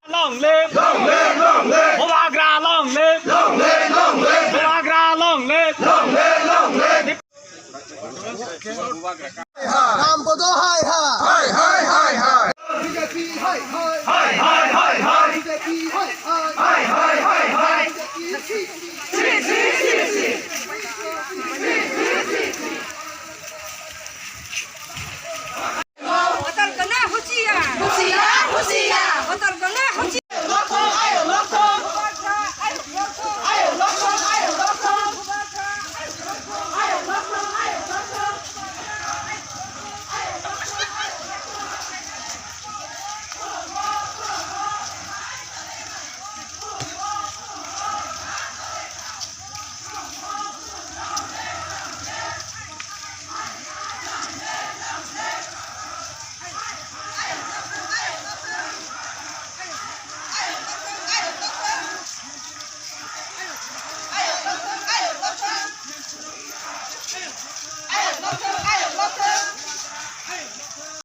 long live Bavagra long live Bavagra long live Nam Bodo hai hai hai hai hai BJP hai hai hai hai hai BJP hai hai hai hai hai Hotel kena hucia hotel kena hucia Ayo,